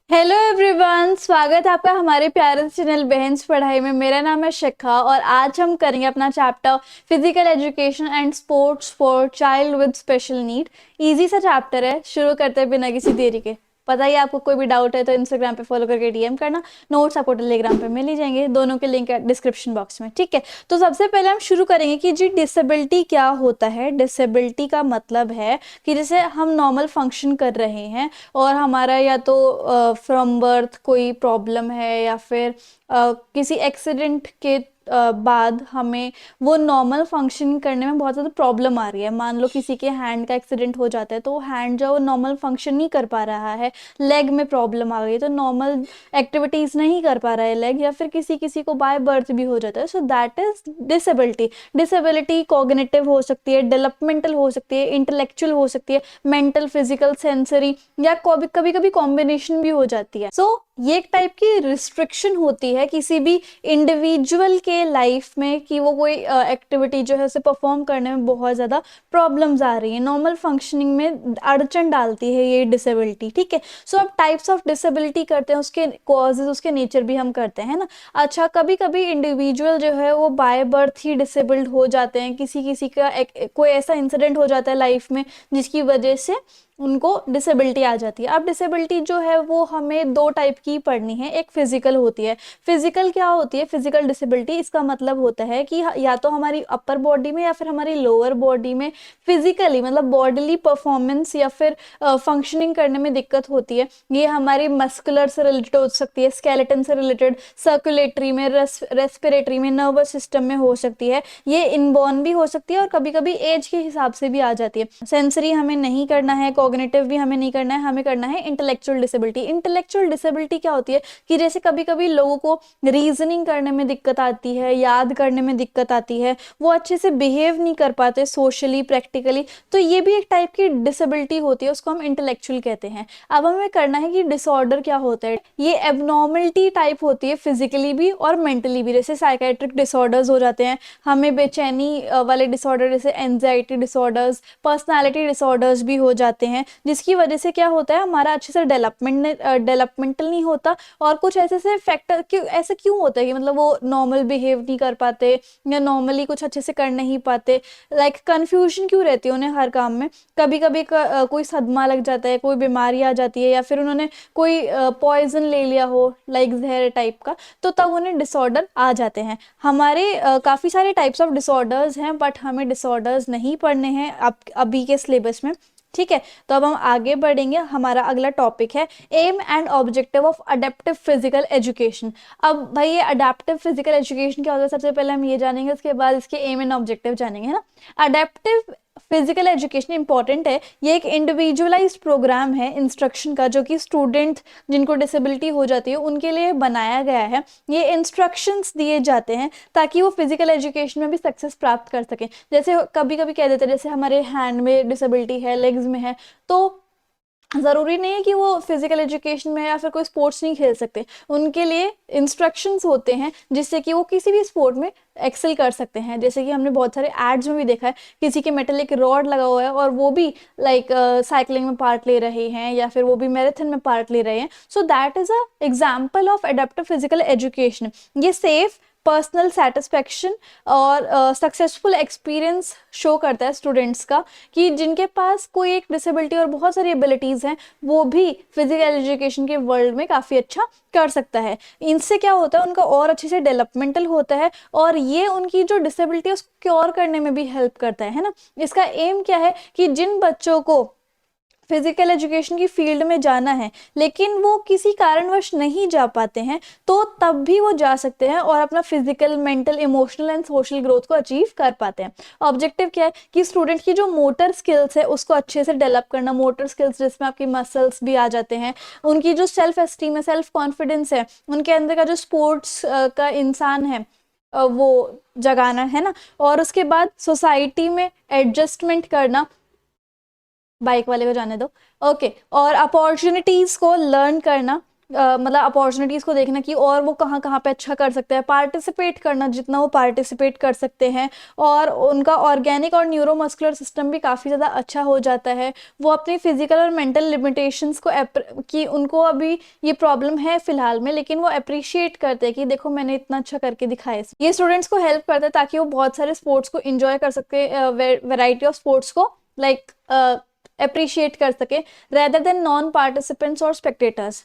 Hello everyone, स्वागत है आपका हमारे प्यारे चैनल बहन्स पढ़ाई में। मेरा नाम है शिखा और आज हम करेंगे अपना chapter physical education and sports for child with special need. Easy सा चैप्टर है, शुरू करते हैं बिना किसी देरी के। पता ही आपको कोई भी डाउट है तो इंस्टाग्राम पे फॉलो करके डीएम करना। नोट्स आपको टेलीग्राम पे मिल ही जाएंगे, दोनों के लिंक है डिस्क्रिप्शन बॉक्स में। ठीक है, तो सबसे पहले हम शुरू करेंगे कि जी डिसेबिलिटी क्या होता है। डिसेबिलिटी का मतलब है कि जैसे हम नॉर्मल फंक्शन कर रहे हैं और हमारा या तो फ्रॉम बर्थ कोई प्रॉब्लम है या फिर किसी एक्सीडेंट के बाद हमें वो नॉर्मल फंक्शन करने में बहुत ज़्यादा प्रॉब्लम आ रही है। मान लो किसी के हैंड का एक्सीडेंट हो जाता है तो वो हैंड जो नॉर्मल फंक्शन नहीं कर पा रहा है, लेग में प्रॉब्लम आ गई तो नॉर्मल एक्टिविटीज़ नहीं कर पा रहा है लेग, या फिर किसी किसी को बाय बर्थ भी हो जाता है। So that is disability. Disability cognitive हो सकती है, डेवलपमेंटल हो सकती है, इंटेलेक्चुअल हो सकती है, मेंटल, फिजिकल, सेंसरी, या कभी कभी कॉम्बिनेशन भी हो जाती है। सो ये एक टाइप की रिस्ट्रिक्शन होती है किसी भी इंडिविजुअल के लाइफ में कि वो कोई एक्टिविटी जो है उसे परफॉर्म करने में बहुत ज़्यादा प्रॉब्लम्स आ रही है, नॉर्मल फंक्शनिंग में अड़चन डालती है ये डिसेबिलिटी। ठीक है, सो अब टाइप्स ऑफ डिसेबिलिटी करते हैं, उसके कॉजेज, उसके नेचर भी हम करते हैं ना। अच्छा, कभी कभी इंडिविजुअल जो है वो बाय बर्थ ही डिसेबल्ड हो जाते हैं। किसी किसी का कोई ऐसा इंसिडेंट हो जाता है लाइफ में जिसकी वजह से उनको डिसेबिलिटी आ जाती है। अब डिसेबिलिटी जो है वो हमें दो टाइप की पढ़नी है। एक फिजिकल होती है। फिजिकल क्या होती है? फिजिकल डिसेबिलिटी, इसका मतलब होता है कि या तो हमारी अपर बॉडी में या फिर हमारी लोअर बॉडी में फिजिकली मतलब बॉडीली परफॉर्मेंस या फिर फंक्शनिंग करने में दिक्कत होती है। ये हमारी मस्कुलर से रिलेटेड हो सकती है, स्केलेटन से रिलेटेड, सर्कुलेटरी में, रेस्पिरेटरी में, नर्वस सिस्टम में हो सकती है। ये इनबॉर्न भी हो सकती है और कभी कभी एज के हिसाब से भी आ जाती है। सेंसरी हमें नहीं करना है, कॉग्निटिव भी हमें नहीं करना है, हमें करना है इंटेलेक्चुअल डिसेबिलिटी। इंटेलेक्चुअल डिसेबिलिटी क्या होती है कि जैसे कभी कभी लोगों को रीजनिंग करने में दिक्कत आती है, याद करने में दिक्कत आती है, वो अच्छे से बिहेव नहीं कर पाते सोशली, प्रैक्टिकली, तो ये भी एक टाइप की डिसेबिलिटी होती है, उसको हम इंटेलेक्चुअल कहते हैं। अब हमें करना है कि डिसऑर्डर क्या होता है। ये एबनॉर्मलिटी टाइप होती है फिजिकली भी और मेंटली भी। जैसे साइकेट्रिक डिसऑर्डर्स हो जाते हैं, हमें बेचैनी वाले डिसऑर्डर जैसे एंजाइटी डिसऑर्डर्स, पर्सनालिटी डिसऑर्डर्स भी हो जाते हैं, जिसकी वजह से क्या होता है, हमारा अच्छे से डेवलपमेंटल नहीं होता। और कुछ ऐसे से फैक्टर क्यों ऐसे क्यों होता है कि मतलब वो नॉर्मल बिहेव नहीं कर पाते या नॉर्मली कुछ अच्छे से कर नहीं पाते। लाइक कंफ्यूजन क्यों रहती है उन्हें हर काम में। कभी कभी कोई सदमा लग जाता है, कोई बीमारी आ जाती है, या फिर उन्होंने कोई पॉइजन ले लिया हो, लाइक जहर टाइप का, तो तब उन्हें डिसऑर्डर आ जाते हैं। हमारे काफ़ी सारे टाइप्स ऑफ डिसऑर्डर्स हैं, बट हमें डिसऑर्डर्स नहीं पढ़ने हैं अब अभी के सिलेबस में। ठीक है, तो अब हम आगे बढ़ेंगे। हमारा अगला टॉपिक है aim and objective of adaptive physical education. अब भाई ये अडेप्टिव फिजिकल एजुकेशन क्या होता है, सबसे पहले हम ये जानेंगे, उसके बाद इसके एम एंड ऑब्जेक्टिव जानेंगे, है ना। अडेप्टिव फिजिकल एजुकेशन इंपॉर्टेंट है। ये एक इंडिविजुअलाइज्ड प्रोग्राम है इंस्ट्रक्शन का, जो कि स्टूडेंट जिनको डिसेबिलिटी हो जाती है उनके लिए बनाया गया है। ये इंस्ट्रक्शंस दिए जाते हैं ताकि वो फिजिकल एजुकेशन में भी सक्सेस प्राप्त कर सकें। जैसे कभी कभी कह देते हैं जैसे हमारे हैंड में डिसेबिलिटी है, लेग्स में है, तो ज़रूरी नहीं है कि वो फिजिकल एजुकेशन में या फिर कोई स्पोर्ट्स नहीं खेल सकते। उनके लिए इंस्ट्रक्शंस होते हैं जिससे कि वो किसी भी स्पोर्ट में एक्सेल कर सकते हैं। जैसे कि हमने बहुत सारे एड्स में भी देखा है, किसी के मेटलिक रॉड लगा हुआ है और वो भी लाइक साइकिलिंग में पार्ट ले रहे हैं या फिर वो भी मैराथन में पार्ट ले रहे हैं। So that is a example of adaptive physical education. ये सेफ, पर्सनल सेटिस्फेक्शन और सक्सेसफुल एक्सपीरियंस शो करता है स्टूडेंट्स का, कि जिनके पास कोई एक डिसेबिलिटी और बहुत सारी एबिलिटीज़ हैं वो भी फिजिकल एजुकेशन के वर्ल्ड में काफ़ी अच्छा कर सकता है। इनसे क्या होता है, उनका और अच्छे से डेवलपमेंटल होता है और ये उनकी जो डिसेबिलिटी है उसको क्योर करने में भी हेल्प करता है ना। इसका एम क्या है कि जिन बच्चों को फिजिकल एजुकेशन की फील्ड में जाना है लेकिन वो किसी कारणवश नहीं जा पाते हैं, तो तब भी वो जा सकते हैं और अपना physical, mental, emotional and social growth को अचीव कर पाते हैं। ऑब्जेक्टिव क्या है कि स्टूडेंट की जो मोटर स्किल्स है उसको अच्छे से डेवलप करना। मोटर स्किल्स जिसमें आपकी मसल्स भी आ जाते हैं, उनकी जो सेल्फ एस्टीम है, सेल्फ कॉन्फिडेंस है, उनके अंदर का जो स्पोर्ट्स का इंसान है वो जगाना, है ना। और उसके बाद सोसाइटी में एडजस्टमेंट करना, बाइक वाले को जाने दो। ओके, और अपॉर्चुनिटीज को लर्न करना, मतलब अपॉर्चुनिटीज़ को देखना कि और वो कहाँ कहाँ पे अच्छा कर सकते हैं, पार्टिसिपेट करना जितना वो पार्टिसिपेट कर सकते हैं, और उनका ऑर्गेनिक और न्यूरोमस्कुलर सिस्टम भी काफ़ी ज़्यादा अच्छा हो जाता है। वो अपनी फिजिकल और मेंटल लिमिटेशंस को कि उनको अभी ये प्रॉब्लम है फिलहाल में, लेकिन वो अप्रिशिएट करते हैं कि देखो मैंने इतना अच्छा करके दिखाया है। ये स्टूडेंट्स को हेल्प करता है ताकि वो बहुत सारे स्पोर्ट्स को इंजॉय कर सके, वेराइटी ऑफ स्पोर्ट्स को लाइक अप्रिशिएट कर सके, रेदर देन नॉन पार्टिसिपेंट्स और स्पेक्टेटर्स,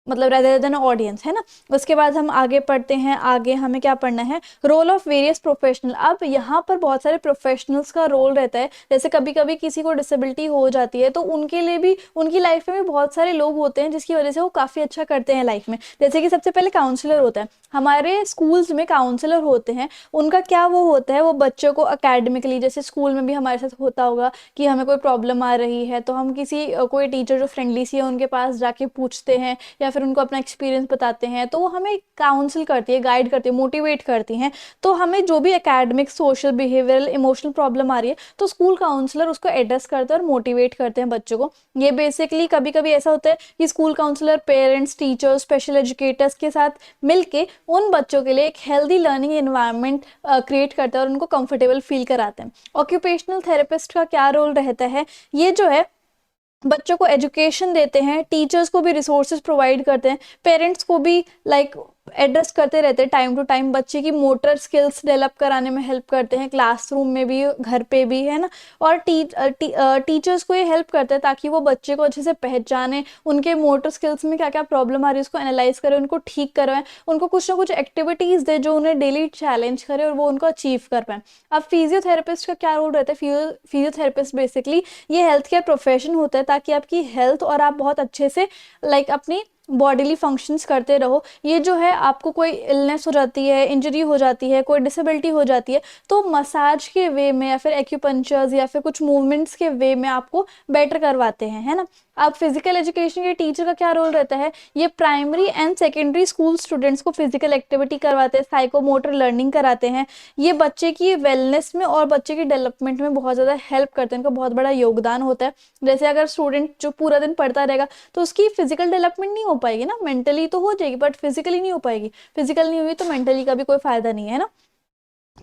मतलब रेदर देन ऑडियंस, है ना। उसके बाद हम आगे पढ़ते हैं, आगे हमें क्या पढ़ना है, रोल ऑफ वेरियस प्रोफेशनल। अब यहाँ पर बहुत सारे प्रोफेशनल्स का रोल रहता है। जैसे कभी कभी किसी को डिसेबिलिटी हो जाती है तो उनके लिए भी, उनकी लाइफ में भी बहुत सारे लोग होते हैं जिसकी वजह से वो काफ़ी अच्छा करते हैं लाइफ में। जैसे कि सबसे पहले काउंसलर होता है, हमारे स्कूल्स में काउंसलर होते हैं। उनका क्या वो होता है, वो बच्चों को अकेडमिकली, जैसे स्कूल में भी हमारे साथ होता होगा कि हमें कोई प्रॉब्लम आ रही है तो हम किसी कोई टीचर जो फ्रेंडली सी है उनके पास जाके पूछते हैं या फिर उनको अपना एक्सपीरियंस बताते हैं, तो वो हमें काउंसिल करती है, गाइड करती है, मोटिवेट करती हैं। तो हमें जो भी academic, social, behavioural, emotional problem आ रही है तो स्कूल काउंसलर उसको एड्रेस करते हैं और मोटिवेट करते हैं बच्चों को। ये बेसिकली कभी कभी ऐसा होता है कि school counsellor parents, teachers, special educators के साथ मिलके उन बच्चों के लिए एक हेल्दी लर्निंग एनवायरनमेंट क्रिएट करते हैं और उनको कंफर्टेबल फील कराते हैं। ऑक्यूपेशनल थेरेपिस्ट का क्या रोल रहता है, ये जो है बच्चों को एजुकेशन देते हैं, टीचर्स को भी रिसोर्सेज प्रोवाइड करते हैं, पेरेंट्स को भी लाइक एड्रेस करते रहते हैं टाइम टू टाइम, बच्चे की मोटर स्किल्स डेवलप कराने में हेल्प करते हैं, क्लासरूम में भी, घर पे भी, है ना। और टीचर्स को ये हेल्प करते हैं ताकि वो बच्चे को अच्छे से पहचाने, उनके मोटर स्किल्स में क्या क्या प्रॉब्लम आ रही है उसको एनालाइज करें, उनको ठीक करवाएं, उनको कुछ ना कुछ एक्टिविटीज़ दे जो उन्हें डेली चैलेंज करे और वो उनको अचीव कर पाए। अब फिजियोथेरेपिस्ट का क्या रोल रहता है, फिजियोथेरेपिस्ट बेसिकली ये हेल्थ केयर प्रोफेशन होता है ताकि आपकी हेल्थ और आप बहुत अच्छे से लाइक अपनी बॉडीली फंक्शंस करते रहो। ये जो है आपको कोई इलनेस हो जाती है, इंजरी हो जाती है, कोई डिसेबिलिटी हो जाती है, तो मसाज के वे में या फिर एक्यूपंक्चर्स या फिर कुछ मूवमेंट्स के वे में आपको बेटर करवाते हैं, है ना। अब फिजिकल एजुकेशन के टीचर का क्या रोल रहता है, ये primary and secondary school students को फिजिकल एक्टिविटी करवाते हैं, साइकोमोटर लर्निंग कराते हैं। ये बच्चे की वेलनेस में और बच्चे की डेवलपमेंट में बहुत ज़्यादा हेल्प करते हैं, इनका बहुत बड़ा योगदान होता है। जैसे अगर स्टूडेंट जो पूरा दिन पढ़ता रहेगा तो उसकी फिजिकल डेवलपमेंट नहीं हो पाएगी ना, मेंटली तो हो जाएगी बट फिजिकली नहीं हो पाएगी, फिजिकल नहीं हुई तो मेंटली का भी कोई फायदा नहीं है ना।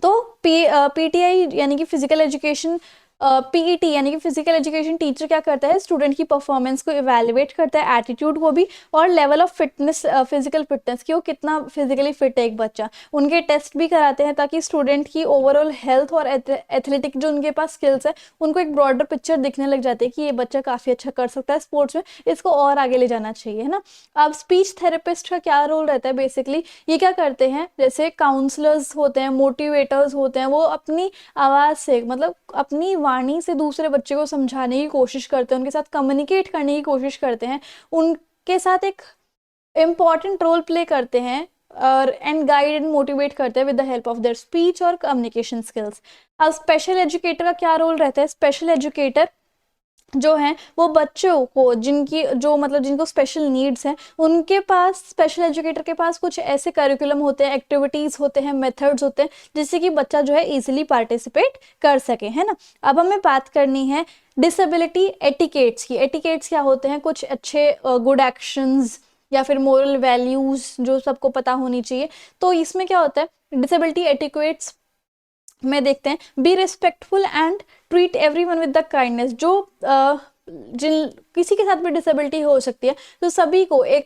तो पीटीआई यानी कि फिजिकल एजुकेशन, पीईटी यानी कि फिजिकल एजुकेशन टीचर क्या करता है, स्टूडेंट की परफॉर्मेंस को इवैल्यूएट करता है, एटीट्यूड को भी, और level of fitness, physical fitness कि वो कितना फिजिकली फिट है एक बच्चा, उनके टेस्ट भी कराते हैं ताकि स्टूडेंट की ओवरऑल हेल्थ और एथलेटिक जो उनके पास स्किल्स है उनको एक ब्रॉडर पिक्चर दिखने लग जाती है कि ये बच्चा काफ़ी अच्छा कर सकता है स्पोर्ट्स में, इसको और आगे ले जाना चाहिए, है ना। अब स्पीच थेरेपिस्ट का क्या रोल रहता है, बेसिकली ये क्या करते हैं, जैसे काउंसलर्स होते हैं, मोटिवेटर्स होते हैं, वो अपनी आवाज़ से, मतलब अपनी वाणी से दूसरे बच्चे को समझाने की कोशिश करते हैं, उनके साथ कम्युनिकेट करने की कोशिश करते हैं, उनके साथ एक इम्पॉर्टेंट रोल प्ले करते हैं और एंड गाइड एंड मोटिवेट करते हैं with the help of their speech और कम्युनिकेशन स्किल्स। अब स्पेशल एजुकेटर का क्या रोल रहता है, स्पेशल एजुकेटर जो हैं वो बच्चों को, जिनकी जो मतलब जिनको स्पेशल नीड्स हैं, उनके पास, स्पेशल एजुकेटर के पास कुछ ऐसे करिकुलम होते हैं, एक्टिविटीज़ होते हैं, मेथड्स होते हैं जिससे कि बच्चा जो है इजीली पार्टिसिपेट कर सके, है ना। अब हमें बात करनी है डिसेबिलिटी एटिकेट्स की। एटिकेट्स क्या होते हैं, कुछ अच्छे गुड एक्शंस या फिर मोरल वैल्यूज़ जो सबको पता होनी चाहिए। तो इसमें क्या होता है, डिसेबिलिटी एटिकेट्स में देखते हैं, be respectful and treat everyone with the kindness. जो जिन किसी के साथ भी डिसेबिलिटी हो सकती है तो सभी को एक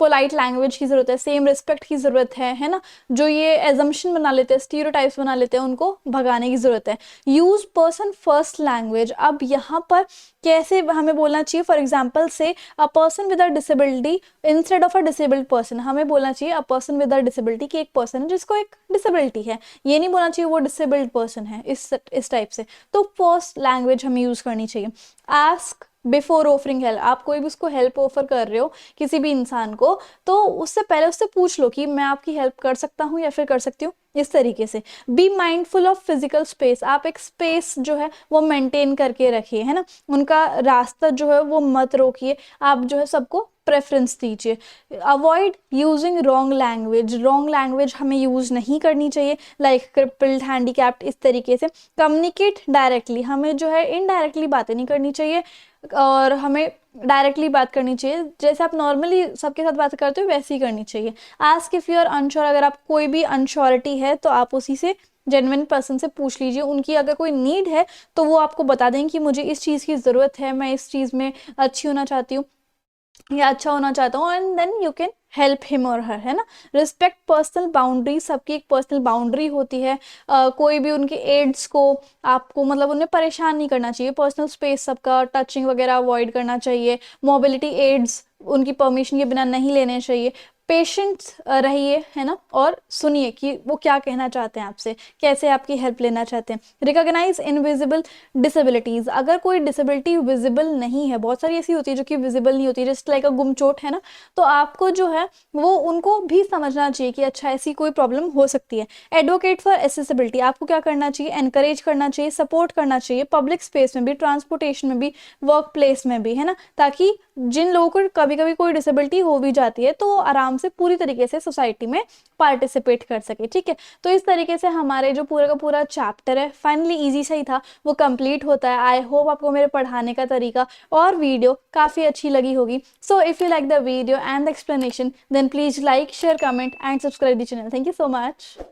पोलाइट लैंग्वेज की ज़रूरत है, सेम रिस्पेक्ट की ज़रूरत है ना। जो ये एजम्पशन बना लेते हैं, स्टीरियोटाइप्स बना लेते हैं, उनको भगाने की ज़रूरत है। Use person first language. अब यहाँ पर कैसे हमें बोलना चाहिए, फॉर एग्जाम्पल से a person with a disability instead of a disabled person, हमें बोलना चाहिए a person with a disability कि एक पर्सन है जिसको एक डिसेबिलिटी है, ये नहीं बोलना चाहिए वो डिसेबल्ड पर्सन है, इस टाइप से। तो फर्स्ट लैंग्वेज हमें यूज़ करनी चाहिए। Ask before offering help. आप कोई भी उसको हेल्प ऑफर कर रहे हो किसी भी इंसान को, तो उससे पहले उससे पूछ लो कि मैं आपकी हेल्प कर सकता हूँ या फिर कर सकती हूँ, इस तरीके से। Be mindful of physical space. आप एक स्पेस जो है वो मेंटेन करके रखिए, है ना। उनका रास्ता जो है वो मत रोकिए, आप जो है सबको प्रेफरेंस दीजिए। Avoid using wrong language. Wrong language हमें यूज़ नहीं करनी चाहिए, लाइक क्रिपल्ड, हैंडीकैप्ड, इस तरीके से। कम्युनिकेट डायरेक्टली, हमें जो है इनडायरेक्टली बातें नहीं करनी चाहिए और हमें डायरेक्टली बात करनी चाहिए, जैसे आप नॉर्मली सबके साथ बात करते हो वैसे ही करनी चाहिए। Ask if you are unsure, अगर आप कोई भी अनश्योरिटी है तो आप उसी से जेन्युइन पर्सन से पूछ लीजिए। उनकी अगर कोई नीड है तो वो आपको बता दें कि मुझे इस चीज़ की ज़रूरत है, मैं इस चीज़ में अच्छी होना चाहती हूँ या अच्छा होना चाहता हूँ, and then you can help him और हर, है ना। रिस्पेक्ट पर्सनल बाउंड्री, सबकी एक पर्सनल बाउंड्री होती है। कोई भी उनके एड्स को आपको मतलब उन्हें परेशान नहीं करना चाहिए। पर्सनल स्पेस सबका, टचिंग वगैरह अवॉइड करना चाहिए। मोबिलिटी एड्स उनकी परमिशन के बिना नहीं लेने चाहिए। पेशेंट्स रहिए, है ना, और सुनिए कि वो क्या कहना चाहते हैं आपसे, कैसे आपकी हेल्प लेना चाहते हैं। रिकॉग्नाइज इनविजिबल डिसेबिलिटीज, अगर कोई डिसेबिलिटी विजिबल नहीं है, बहुत सारी ऐसी होती है जो कि विजिबल नहीं होती, जस्ट लाइक अ गुमचोट, है ना, तो आपको जो है वो उनको भी समझना चाहिए कि अच्छा ऐसी कोई प्रॉब्लम हो सकती है। एडवोकेट फॉर एसेसिबिलिटी, आपको क्या करना चाहिए, एनकरेज करना चाहिए, सपोर्ट करना चाहिए, पब्लिक स्पेस में भी, ट्रांसपोर्टेशन में भी, वर्क प्लेस में भी, है ना, ताकि जिन लोगों को कभी कभी कोई डिसेबिलिटी हो भी जाती है तो वो आराम से पूरी तरीके से सोसाइटी में पार्टिसिपेट कर सके। ठीक है, तो इस तरीके से हमारे जो पूरा का पूरा चैप्टर है फाइनली इजी सा ही था वो कंप्लीट होता है। आई होप आपको मेरे पढ़ाने का तरीका और वीडियो काफ़ी अच्छी लगी होगी। So if you like the video and the explanation then please like, share, comment and subscribe the channel. Thank you so much.